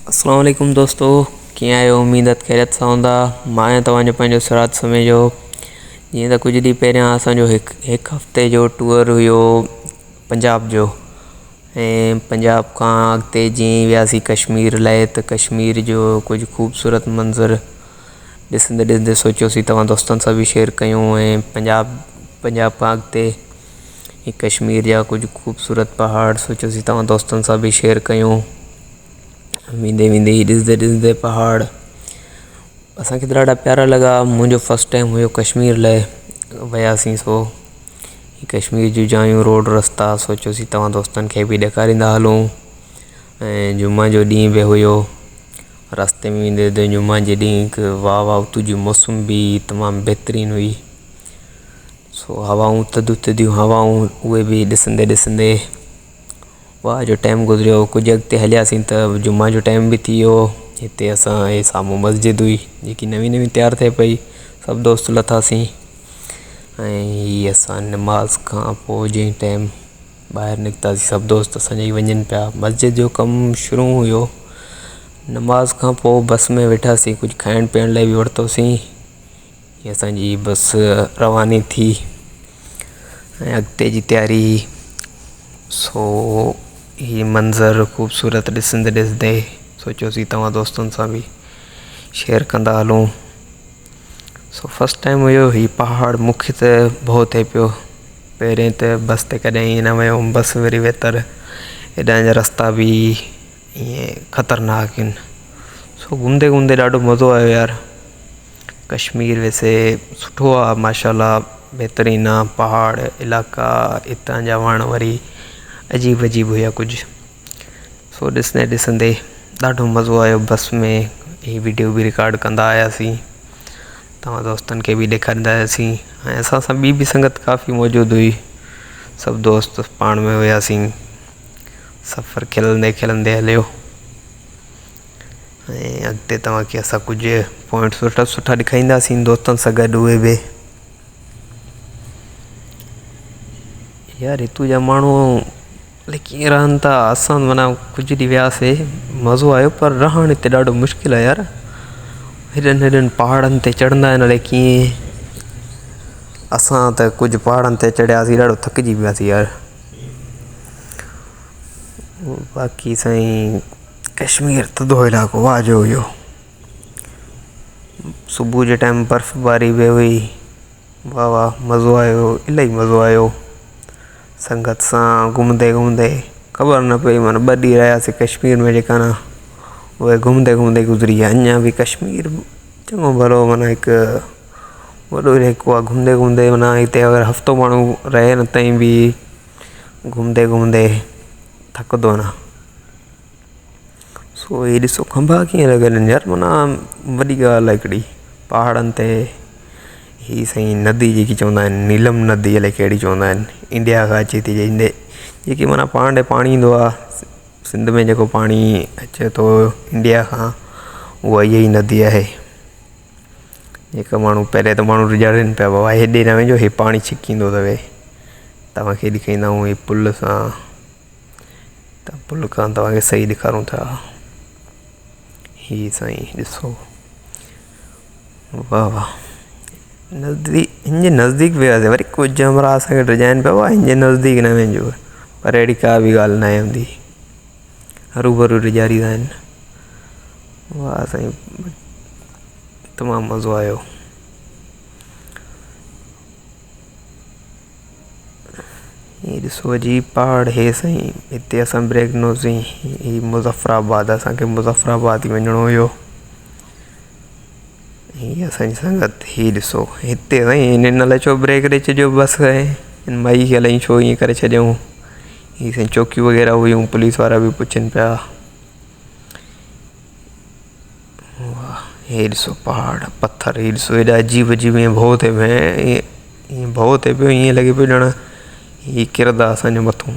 अस्सलाम वालेकुम दोस्तों, कीअं आहियो? उम्मीद आहे ख़ैरियत सां हूंदा। मां आहियां तव्हांजो पंहिंजो सिराज समय जो। जीअं त कुझु ॾींहं पहिरियां असांजो हिकु हफ़्ते जो टूर हुयो पंजाब जो। ऐं पंजाब खां अॻिते जीअं वियासीं कश्मीर लाइ, त कश्मीर जो कुझु ख़ूबसूरत मंज़र ॾिसंदे ॾिसंदे सोचियोसीं तव्हां दोस्तनि सां बि शेयर कयूं। ऐं पंजाब खां अॻिते कश्मीर जा कुझु ख़ूबसूरत पहाड़ सोचियोसीं तव्हां दोस्तनि सां बि शेयर कयूं। वेंदे वेंदे ॾिसंदे ॾिसंदे पहाड़ असांखे त ॾाढा प्यारा लॻा। मुंहिंजो फस्ट टाइम हुयो कश्मीर लाइ वियासीं। कश्मीर जूं जायूं, रोड, रस्ता सोचियोसीं तव्हां दोस्तनि खे बि ॾेखारींदा हलूं। ऐं जुमा जो ॾींहुं बि हुयो। रस्ते में वेंदे वेंदे जुमा जे ॾींहुं वाह उतां जी मौसम बि तमामु बहितरीनु हुई। हवाऊं थधियूं हवाऊं, उहे बि ॾिसंदे ॾिसंदे वाह जो टाइम गुज़रियो। कुझु अॻिते हलियासीं त जुमा जो टाइम बि थी वियो। हिते असां साम्हूं मस्जिद हुई जेकी नवीं नवीं तयारु थिए पई। सभु दोस्त लथासीं ऐं असां नमाज़ खां पोइ जंहिं टाइम ॿाहिरि निकितासीं, सभु दोस्त असांजा ई वञनि पिया। मस्जिद जो कमु शुरू हुयो। नमाज़ खां पोइ बस में वेठासीं, कुझु खाइण पीअण लाइ बि वरितोसीं। असांजी बस रवानी थी ऐं अॻिते जी तयारी। हीअ मंज़र ख़ूबसूरत ॾिसंदे ॾिसंदे सोचियोसीं तव्हां दोस्तनि सां बि शेयर कंदा हलूं। फस्ट टाइम हुयो हीअ पहाड़। मूंखे त भउ थिए पियो। पहिरें त बस ते कॾहिं ईअं न वियो हुउमि। बस वरी बहितर, हेॾां जा रस्ता बि ईअं ख़तरनाक आहिनि। घुमंदे घुमंदे ॾाढो मज़ो आयो यार। कश्मीर वैसे सुठो आहे माशाल्लाह, बहितरीनु आहे। पहाड़ इलाइक़ा, हितां जा वण वरी अजीब अजीब हुया कुझु। ॾिसंदे ॾिसंदे ॾाढो मज़ो आयो। बस में हीअ वीडियो बि रिकॉर्ड कंदा आयासीं, तव्हां दोस्तनि खे बि ॾेखारींदा हुआसीं। ऐं असां सां ॿी बि संगत काफ़ी मौजूदु हुई। सभु दोस्त पाण में हुयासीं। सफ़रु खिलंदे खिलंदे हलियो। ऐं अॻिते तव्हांखे असां कुझु पॉइंट सुठा सुठा ॾेखारींदासीं दोस्तनि सां गॾु। उहे बि यार हितां जा माण्हू कीअं रहनि था। असां माना कुझु ॾींहं वियासीं, मज़ो आयो, पर रहणु हिते ॾाढो मुश्किल आहे यार। हेॾनि हेॾनि पहाड़नि ते चढ़ंदा आहिनि, अलाए कीअं। असां त कुझु पहाड़नि ते चढ़ियासीं, ॾाढो थकिजी पियासीं यार। बाक़ी साईं कश्मीर थधो इलाइक़ो वाह जो हुयो। सुबुह जे टाइम बर्फ़बारी बि हुई। वाह मज़ो आयो, इलाही मज़ो आयो। संगत सां घुमंदे घुमंदे ख़बर न पई, माना 2 ॾींहं रहियासीं कश्मीर में, जेका न उहे घुमंदे घुमंदे गुज़री विया। अञा बि कश्मीर चङो भलो माना हिकु वॾो इलाइक़ो आहे। घुमंदे घुमंदे माना हिते अगरि हफ़्तो माण्हू रहे न, तई बि घुमंदे घुमंदे थकंदो न। हीअ ॾिसो खंभा कीअं लॻल आहिनि यार। माना वॾी ॻाल्हि आहे हिकिड़ी। पहाड़नि ते हीअ साईं नदी जेकी चवंदा आहिनि, नीलम नदी अलाए कहिड़ी चवंदा आहिनि, इंडिया खां अचे थी जेकी माना पाण ॾे पाणी ईंदो आहे। सिंध में जेको पाणी अचे थो इंडिया खां, उहा इहा ई नदी आहे। जेका माण्हू पहिरें त माण्हू रिझाड़नि पिया, बाबा हेॾे न वञो, हे पाणी छिकींदो अथव। तव्हांखे ॾेखारींदा आहियूं ही पुल सां, त पुल खां तव्हांखे सही ॾेखारूं था। हीअ साईं ॾिसो, वाह वाह। हिन जे नज़दीक वियासीं, वरी कुझु हमरा असांखे रिझाइनि पिया, वाह हिन जे नज़दीक न वञिजो। पर अहिड़ी का बि ॻाल्हि न आहे हूंदी, हरू भरू रिझारींदा आहिनि। वाह साईं, तमामु मज़ो आयो। हीअ ॾिसो अजीब पहाड़ हे साईं। हिते असां ब्रेक ॾिनोसीं। हीअ मुज़फ़राबाद, असांखे मुज़फ़राबाद ई वञिणो हुयो। हीअ असांजी संगत। हीअ ॾिसो हिते साईं, हिन लाइ छो ब्रेक ॾेई छॾियो बस आहे, हिन माई खे अलाए छो ईअं करे छॾियऊं। हीअ साईं चौकियूं वग़ैरह हुयूं, पुलिस वारा बि पुछनि पिया। वाह हे ॾिसो पहाड़ पथर, हीअ ॾिसो हेॾा अजीब अजीब ईअं भउ थिए पियो। ईअं भउ थिए पियो, ईअं लॻे पियो ॼण हीअ किरंदा असांजे मथां।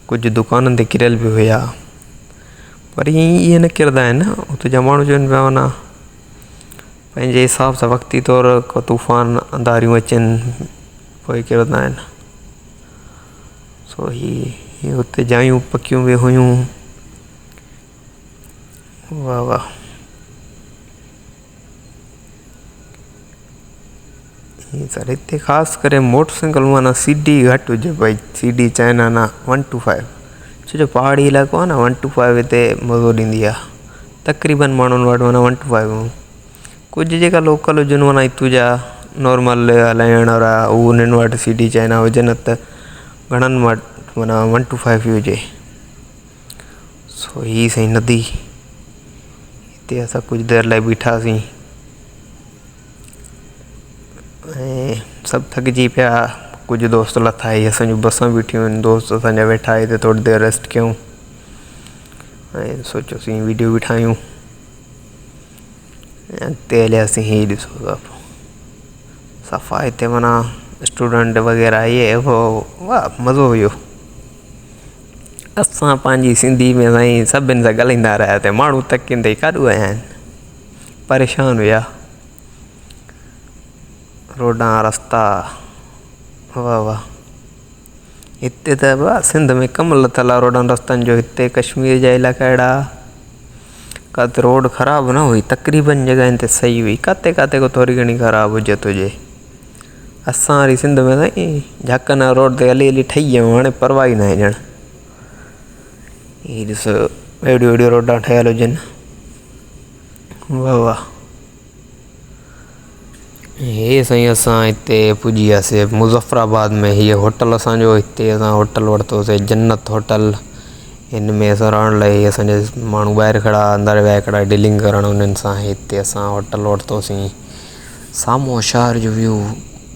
कुझु दुकाननि ते किरियल बि हुया, पर ईअं न किरंदा आहिनि। हुते जा माण्हू चवनि पिया माना पंहिंजे हिसाब सां वक़्ती तौरु को तूफ़ान अंधारियूं अचनि पोइ किरंदा आहिनि। हीअ हुते जायूं पकियूं बि हुयूं। वाह वाह। सर हिते ख़ासि करे मोटरसाइकिल माना सीडी घटि हुजे भाई, सीडी चाइना ना 125, छो जो पहाड़ी इलाइक़ो आहे न 125 हिते मज़ो ॾींदी आहे। तक़रीबन माण्हुनि वटि माना 125 कुझु जेका लोकल हुजनि माना हितां जा नॉर्मल हलाइण वारा उहो उन्हनि वटि सीडी चाइना हुजे, न त घणनि वटि माना 125 ई हुजे। सो ही सही नदी, हिते असां कुझु देरि लाइ बीठासीं ऐं सभु थकिजी पिया। कुझु दोस्त लथा ई असांजूं बसां बीठियूं आहिनि, दोस्त असांजा वेठा हिते थोरी देरि रेस्ट कयूं ऐं सोचियोसीं वीडियो बि ठाहियूं ऐं अॻिते हलियासीं। हीअ ॾिसो था सफ़ा हिते माना स्टूडेंट वग़ैरह इहे वाह मज़ो हुयो। असां पंहिंजी सिंधी में साईं सभिनि सां ॻाल्हाईंदा रहियासीं, माण्हू तकियुनि ते काॾूं आया आहिनि, परेशान हुया। रोडां रस्ता वाह वाह। हिते त वाह सिंध में कम लथल आहे रोडनि रस्तनि जो। हिते कश्मीर जा इलाइक़ा अहिड़ा किथे रोड ख़राबु न हुई, तक़रीबन जॻहियुनि ते सही हुई, किथे किथे को थोरी घणी ख़राबु हुजे। असां वरी सिंध में साईं झाकन रोड ते हली हली ठही वियूं, हाणे परवाह ई न आहे ॼण। हीअ ॾिसो अहिड़ियूं अहिड़ियूं रोडां ठहियल हुजनि, वाह वाह। हे साईं असां हिते पुॼी वियासीं मुज़फ़राबाद में। हीअ होटल असांजो, हिते असां होटल वरितोसीं जन्नत होटल। हिन में असां रहण लाइ असांजे माण्हू ॿाहिरि खड़ा, अंदरि विया हिकिड़ा डीलिंग करणु उन्हनि सां। हिते असां होटल वरितोसीं, साम्हूं शहर जो व्यू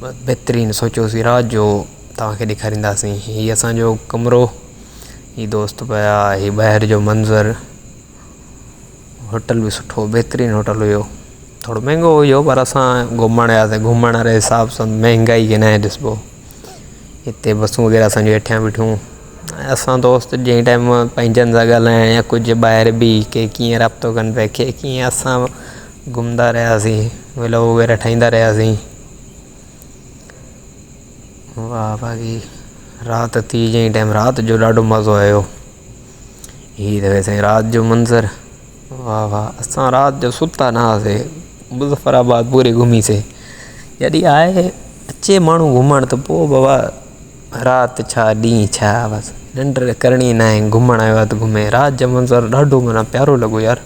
बहितरीनु। सोचियोसीं राति जो तव्हांखे ॾेखारींदासीं। हीअ असांजो कमिरो, हीअ दोस्त पिया, हीअ ॿाहिरि जो मंज़रु। होटल बि सुठो बहितरीनु होटल हुयो, थोरो महांगो हुयो पर असां घुमण वियासीं, घुमण वारे हिसाब सां महांगाई खे न ॾिसबो। हिते बसूं वग़ैरह असांजूं हेठियां बीठूं ऐं असां दोस्त जंहिं टाइम पंहिंजनि सां ॻाल्हाइण या कुझु ॿाहिरि बि के कीअं राब्तो कनि पिया, के कीअं, असां घुमंदा रहियासीं, व्लॉग वग़ैरह ठाहींदा रहियासीं। वाह बाक़ी राति थी जंहिं टाइम राति जो ॾाढो मज़ो आयो। हीअ त वैसे राति जो मंज़रु, वाह वाह। असां राति जो सुता न हुआसीं, मुज़फ़राबाद पूरी घुमीसीं। जॾहिं आहे अचे माण्हू घुमण त पोइ बाबा राति छा ॾींहुं छा, बसि निंड करणी न आहे, घुमण आयो आहे त घुमे। राति जो मंज़रु ॾाढो माना प्यारो लॻो यार।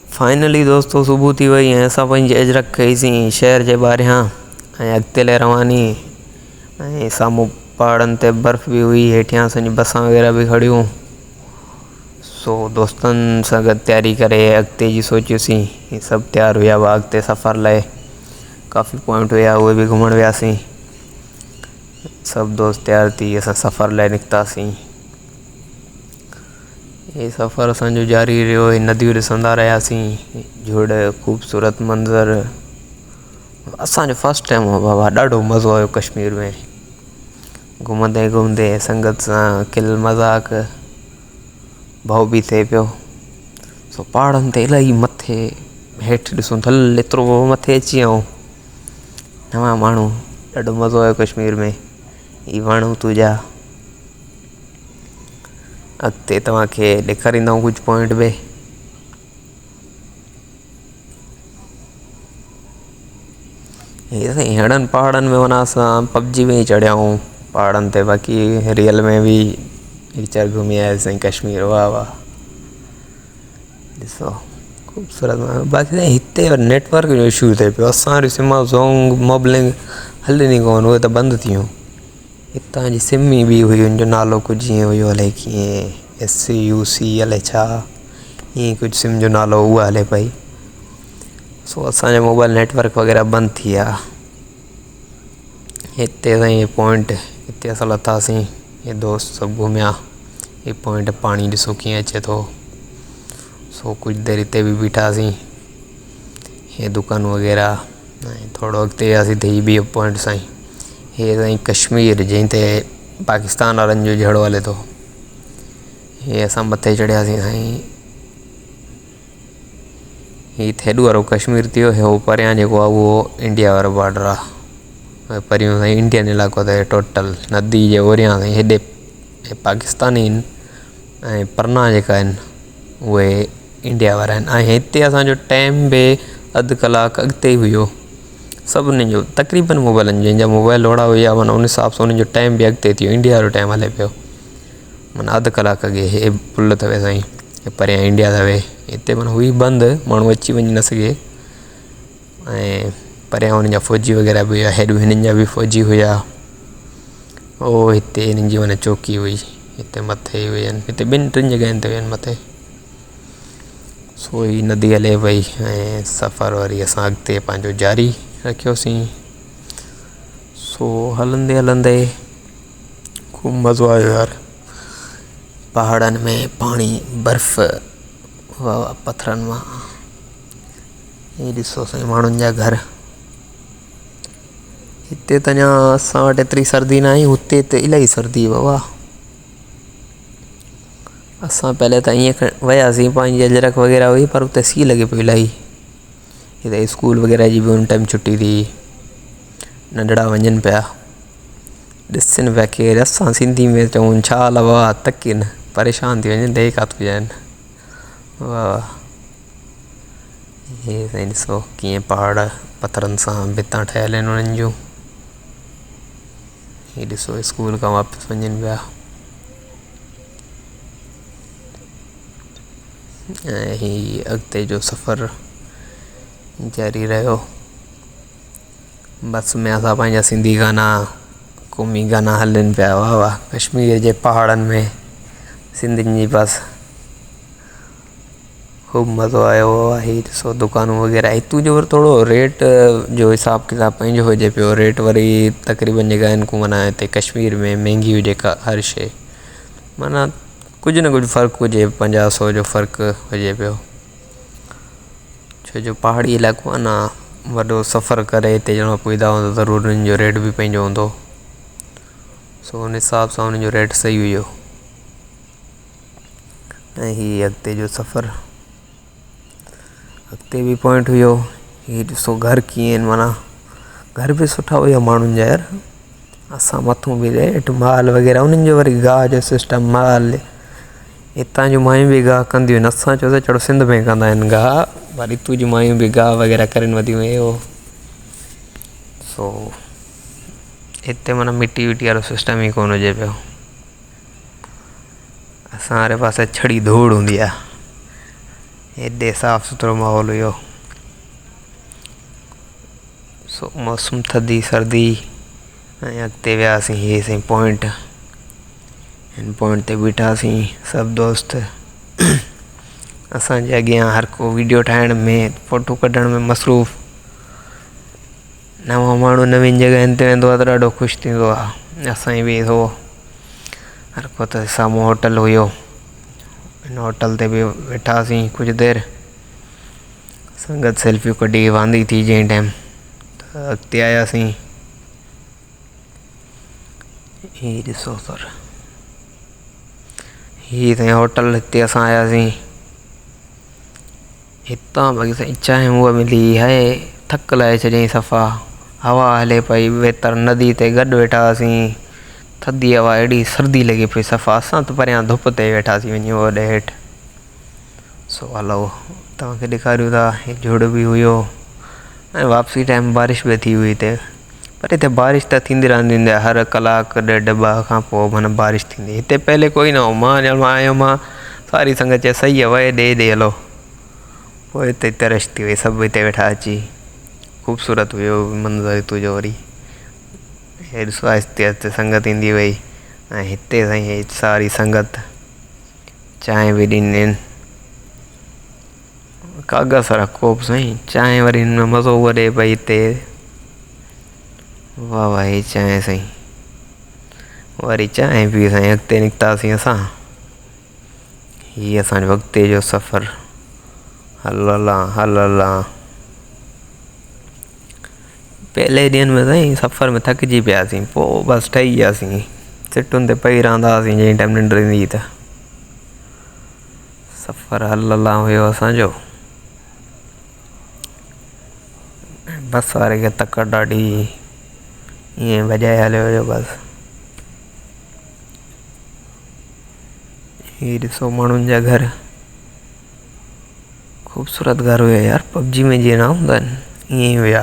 फाइनली दोस्तो सुबुह थी वई ऐं असां पंहिंजी अजरक कईसीं शहर जे ॿाहिरियां ऐं अॻिते लाइ रवानी। ऐं साम्हूं पहाड़नि ते बर्फ़ बि हुई, हेठियां असांजी बसां वग़ैरह बि खड़ियूं। सो दोस्तनि सां गॾु तयारी करे अॻिते जी सोचियोसीं। हीअ सभु तयारु हुया हुआ अॻिते सफ़र लाइ, काफ़ी पॉइंट हुया उहे बि घुमण वियासीं। सभु दोस्त तयारु थी असां सफ़र लाइ निकितासीं। हीअ सफ़रु असांजो जारी रहियो, हीअ नदियूं ॾिसंदा रहियासीं, जुड़ ख़ूबसूरत मंज़रु। असांजो फस्ट टाइम हो बाबा, ॾाढो मज़ो आयो कश्मीर में। घुमंदे घुमंदे संगत सां खिल मज़ाक भाव बि थिए पियो। सो पहाड़नि ते इलाही मथे हेठि ॾिसूं थल एतिरो मथे अची वियूं नवां माण्हू, ॾाढो मज़ो आयो कश्मीर में। ही वण तुंहिंजा अॻिते तव्हांखे ॾेखारींदाऊं कुझु पॉइंट बि। हीअ साईं अहिड़नि पहाड़नि में माना असां पबजी में ई चढ़िया आहियूं पहाड़नि ते, बाक़ी रियल में बि वीचार घुमी आया साईं कश्मीर। वाह वाह ॾिसो ख़ूबसूरत। बाक़ी साईं हिते नेटवर्क जो इशू थिए पियो, असां वरी सिम ज़ोंग मोबलिंग हलंदी कोन, उहे त बंदि थी वियूं। हितां जी सिम ई बि हुई, हुनजो नालो कुझु ईअं हुयो, अलाए कीअं SUC अलाए छा ईअं कुझु सिम जो नालो, उहा हले पई। सो असांजो मोबाइल नेटवर्क वग़ैरह बंदि थी विया। हिते साईं पॉइंट, हिते असां लथासीं, हे दोस्त सभु घुमिया। हे पॉइंट पाणी ॾिसो कीअं अचे थो। सो कुझु देरि हिते बि बीठासीं, हे दुकान वग़ैरह, ऐं थोरो अॻिते वियासीं त हीअ ॿियो पॉइंट साईं। हे साईं कश्मीर जंहिं ते पाकिस्तान वारनि जो झड़ो हले थो। हे असां मथे चढ़ियासीं साईं। हीअ हेॾो वारो कश्मीर थी वियो, हे परियां जेको आहे उहो इंडिया वारो बॉर्डर आहे। परियूं साईं इंडियन इलाइक़ो त टोटल नदी जे ओरियां साईं हेॾे पाकिस्तानी आहिनि, ऐं परना जेका आहिनि उहे इंडिया वारा आहिनि। ऐं हिते असांजो टाइम बि अधु कलाकु अॻिते ई हुयो सभिनी जो, तक़रीबन मोबाइलनि जो। जंहिंजा मोबाइल ओड़ा हुया माना उन हिसाब सां उन्हनि जो टाइम बि अॻिते थियो। इंडिया वारो टाइम हले पियो माना अधु कलाकु अॻे। हे पुल अथव साईं, हे परियां इंडिया अथव। हिते माना हुई बंदि, माण्हू अची वञी न सघे। ऐं परियां हुननि जा फ़ौजी वग़ैरह बि हुया, हेॾो हिननि जा बि फ़ौजी हुया। ओ हिते हिननि जी माना चौकी हुई, हिते मथे हुयनि, हिते 2-3 जॻहियुनि ते हुयनि मथे। सो ही नदी हले पई ऐं सफ़र वरी असां अॻिते पंहिंजो जारी रखियोसीं। सो हलंदे हलंदे ख़ूब मज़ो आयो यार। पहाड़नि में पाणी, बर्फ़, वाह पथरनि मां। हे ॾिसो साईं माण्हुनि जा घर। हिते त अञा असां वटि एतिरी सर्दी न आई, हुते त इलाही सर्दी बाबा। असां पहले त ईअं वियासीं, पंहिंजी अजरक वग़ैरह हुई, पर उते सीउ लॻे पियो इलाही। हिते स्कूल वग़ैरह जी बि हुन टाइम छुटी थी, नंढड़ा वञनि पिया। ॾिसनि पिया केरु, असां सिंधी में चऊं छा हाल आहे बाबा, तकिन परेशान थी वञनि ॾे काथूं ॼाइनि। वाह हे साईं ॾिसो कीअं पहाड़ पथरनि सां भितां ठहियल आहिनि उन्हनि जूं। हे ॾिसो स्कूल खां वापसि वञनि पिया। ऐं ही अॻिते जो सफ़र जारी रहियो। बस में असां पंहिंजा सिंधी गाना, क़ौमी गाना हलनि पिया। वाह वाह, कश्मीर जे पहाड़नि में सिंधियुनि जी बस ख़ूब मज़ो आयो। ही ॾिसो दुकानूं वग़ैरह, हितां जो वरी थोरो रेट जो हिसाबु किताबु पंहिंजो हुजे पियो। रेट वरी तक़रीबन जॻहियुनि खां माना हिते कश्मीर में महांगी हुजे का हर शइ, माना कुझु न कुझु फ़र्क़ु हुजे, 50-100 जो फ़र्क़ु हुजे पियो। छो जो पहाड़ी इलाइक़ो आहे न, वॾो सफ़रु करे हिते ॼणो पुॼंदा हूंदा ज़रूरु उन्हनि जो रेट बि पंहिंजो हूंदो। सो हुन हिसाब सां हुननि जो रेट सही हुयो। ऐं हीअ अॻिते जो सफ़रु, अॻिते बि पॉइंट हुयो। हीअ ॾिसो घर कीअं आहिनि, माना घर बि सुठा हुया माण्हुनि जा यार। असां मथां बि हेठि महल वग़ैरह, उन्हनि जो वरी गाह जो सिस्टम, महल। हितां जूं मायूं बि गाह कंदियूं आहिनि। असां चयोसीं चढ़ो सिंध में कंदा आहिनि गाह, पर हितां जूं मायूं बि गाह वग़ैरह करनि वधियूं हुयूं। सो हिते माना मिटी विटी वारो सिस्टम ई कोन हुजे पियो। असां वारे पासे छड़ी धूड़ हूंदी आहे, हेॾे साफ़ु सुथिरो माहौल हुयो। सो मौसम थधी सर्दी। ऐं अॻिते वियासीं, हीअ साईं पॉइंट, हिन पॉइंट ते बीठासीं सभु दोस्त। असांजे अॻियां हर को वीडियो ठाहिण में, फ़ोटो कढण में मसरूफ़। नवां माण्हू नवीन जॻहियुनि ते वेंदो आहे त ॾाढो ख़ुशि थींदो आहे। असां बि थो हर को त साम्हूं होटल हुयो, हिन होटल ते बि वेठासीं कुझु देरि। संगत सेल्फियूं कढी वांदी थी जंहिं टाइम त अॻिते आयासीं। हीअ ॾिसो सर, हीअ साईं होटल, हिते असां आयासीं। हितां बाक़ी साईं चांहि हूअ मिली है, थक लाहे छॾियईं सफ़ा। हवा हले पई, वेतर नदी ते गॾु वेठा हुआसीं। थधी हवा, एॾी सर्दी लॻे पई सफ़ा। असां त परियां धुप ते वेठासीं वञी होॾे हेठि। सो हलो तव्हांखे ॾेखारियूं था, हे जुड़ बि हुयो। ऐं वापसी टाइम बारिश बि थी हुई हिते, पर हिते बारिश त थींदी रहंदी आहे हर कलाक ॾेढ ॿ खां पोइ माना बारिश थींदी। हिते पहले कोई न हो, मां ॼण आयो मां, सारी संगत चए सही आहे वए ॾे हलो। पोइ हिते तरश थी वई, सभु हिते वेठा अची। ख़ूबसूरत हुयो मंज़र हितां जो वरी। हे ॾिसो आहिस्ते आहिस्ते संगत ईंदी वई। ऐं हिते साईं सारी संगत चांहि बि ॾींदियूं आहिनि, कागज़ वारा कोप साईं। चांहि वरी हिन में मज़ो उहो ॾे पई हिते। वाह वाह, ही चांहि साईं। वरी चांहि पी साईं अॻिते निकितासीं असां। हीअ असांजो अॻिते जो सफ़रु। हल हलां पहले ॾींहंनि में साईं सफ़र में थकिजी पियासीं, पोइ बसि ठही वियासीं। सिटुनि ते पई रहंदा हुआसीं जंहिं टाइम निंड ईंदी त। सफ़रु हलां हुयो असांजो। बस वारे खे तकड़ि ॾाढी, ईअं भॼाए हलियो हुयो बसि। हीअ ॾिसो माण्हुनि जा घर। ख़ूबसूरत घर हुया यार। पबजी में जीअं न हूंदा आहिनि ईअं ई हुया।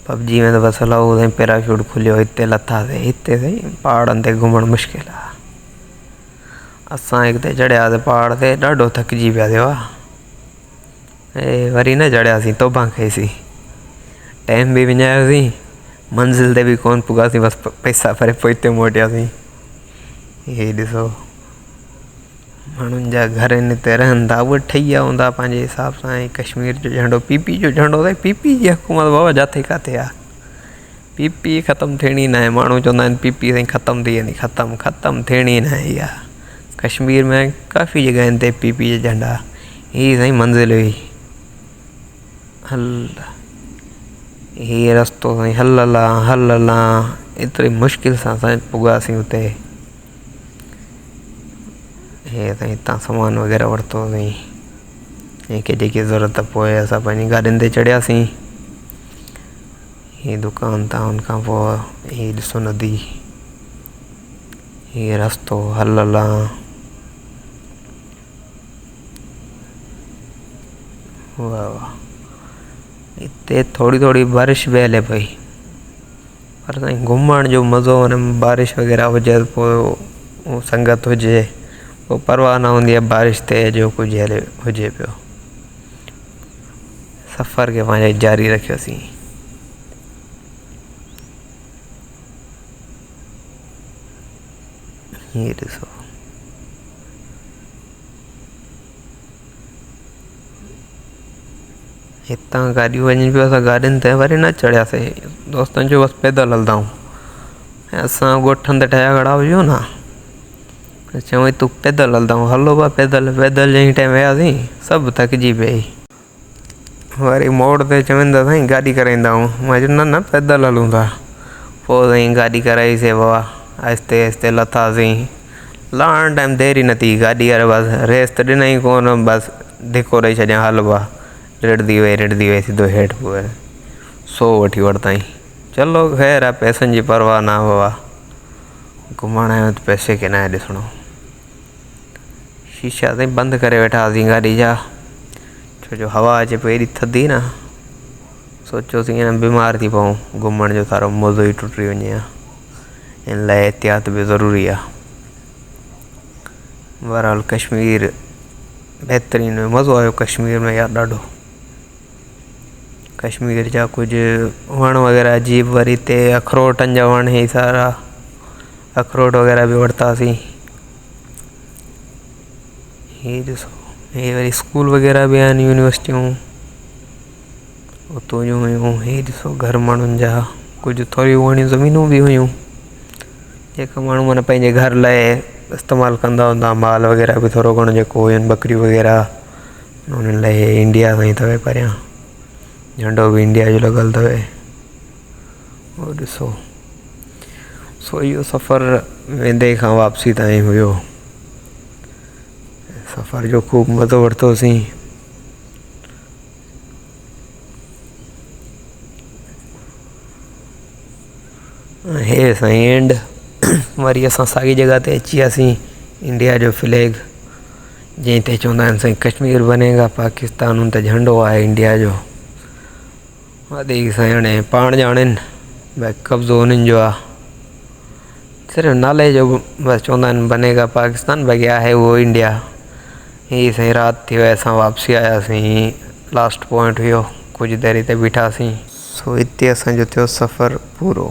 पबजी में त बसि हलो साईं पैराशूट खुलियो, हिते लथासीं, हिते साईं पहाड़नि ते घुमणु मुश्किल आहे। असां हिते चढ़ियासीं पहाड़ ते, ॾाढो थकिजी पियासीं वाह। वरी न चढ़ियासीं, तोबा खईसीं, टाइम बि विञायोसीं, मंज़िल ते बि कोन पुॻासीं, बसि पैसा भरे पोइ हिते मोटियासीं। हे ॾिसो माण्हुनि जा घर आहिनि, हिते रहनि था, उहे ठही विया हूंदा पंहिंजे हिसाब सां। ऐं कश्मीर जो झंडो, पीपी जो झंडो, साईं पीपी जी हुकूमत बाबा जाथे किथे आहे। पीपी ख़तमु थियणी न आहे। माण्हू चवंदा आहिनि पीपी साईं ख़तमु थी वेंदी, ख़तमु थियणी न आहे इहा। कश्मीर में काफ़ी जॻहियुनि ते पीपी जा झंडा। हीअ साईं मंज़िल हुई, हल हीअ रस्तो साईं, हल हलां एतिरी मुश्किल सां असां पुॻासीं हुते। हे साईं हितां सामान वग़ैरह वरितोसीं, ऐं जेकी ज़रूरत पोइ असां पंहिंजी गाॾियुनि ते चढ़ियासीं। हीअ दुकान था, हुनखां पोइ हीअ ॾिसो नदी, हीअ रस्तो, हल हलां। वाह वाह, हिते थोरी थोरी बारिश बि हले पई, पर साईं घुमण जो मज़ो हुन बारिश वग़ैरह हुजे पोइ संगत हुजे पोइ परवाह न हूंदी आहे बारिश ते, जो कुझु हले हुजे पियो। सफ़र खे पंहिंजे जारी रखियोसीं। हीअ ॾिसो हितां गाॾियूं वञनि पियूं, असां गाॾियुनि ते वरी न चढ़ियासीं। दोस्तनि चयो बसि पैदल हलंदाऊं, ऐं असां ॻोठनि ते ठहिया खड़ा हुजूं न, चऊं तूं पैदल हलंदाऊं, हलो पिया पैदल जंहिं टाइम वियासीं सभु थकिजी पई। वरी मोड़ ते चवनि था साईं गाॾी कराईंदाऊं, मां चयो न पैदल हलूं था। पोइ साईं गाॾी कराईसीं बाबा, आहिस्ते आहिस्ते लथासीं। लहण टाइम देरि ई न थी, गाॾी वारे बसि रेस त ॾिनई कोन, बसि धिको ॾेई छॾियां, हल बा रिड़ंदी वई सिधो हेठि पोइ 100 वठी वरितई। चलो ख़ैर आहे, पैसनि जी परवाह न बाबा, घुमण आयो त पैसे खे न आहे ॾिसणो। शीशा साईं बंदि करे वेठा हुआसीं गाॾी जा, छो जो हवा अचे पई एॾी थधी न, सोचियोसीं ईअं बीमार थी पऊं, घुमण जो सारो मज़ो ई टुटी वञे हा, इन लाइ एहतियात बि ज़रूरी आहे। बहरहाल कश्मीर बहितरीनु, मज़ो आयो कश्मीर में यार ॾाढो। कश्मीर जा कुझु वण वग़ैरह अजीब, वरी हिते अखरोटनि जा वण ई सारा, अखरोट वग़ैरह बि वरितासीं। हे ॾिसो, हे वरी स्कूल वग़ैरह बि आहिनि, यूनिवर्सिटियूं उतो जूं हुयूं। हे ॾिसो घर माण्हुनि जा, कुझु थोरी घणियूं ज़मीनूं बि हुयूं जेका माण्हू माना पंहिंजे घर लाइ इस्तेमालु कंदा हूंदा, माल वग़ैरह बि थोरो घणो जेको हुयुनि, ॿकरियूं वग़ैरह, उन्हनि लाइ हे इंडिया सां ई अथव परियां, झंडो बि इंडिया जो लॻल अथव। उहो ॾिसो, सो इहो सफ़रु वेंदे खां वापसी ताईं हुयो। सफ़र जो ख़ूब मज़ो वरितोसीं। हे साईं एंड वरी असां साॻी जॻह ते अची वियासीं, इंडिया जो फ्लैग जंहिं ते चवंदा आहिनि साईं कश्मीर बनेगा पाकिस्तान, उन ते झंडो आहे इंडिया जो। वधीक साईं हाणे पाण ॼाणनि भई कब्ज़ो उन्हनि जो आहे, सिर्फ़ु नाले जो बसि चवंदा आहिनि बनेगा पाकिस्तान, बाक़ी आहे उहो इंडिया। हीअ साईं राति थी वई, असां वापसी आयासीं, लास्ट पॉइंट हुयो, कुझु देरि हिते बीठासीं। सो हिते असांजो थियो सफ़रु पूरो।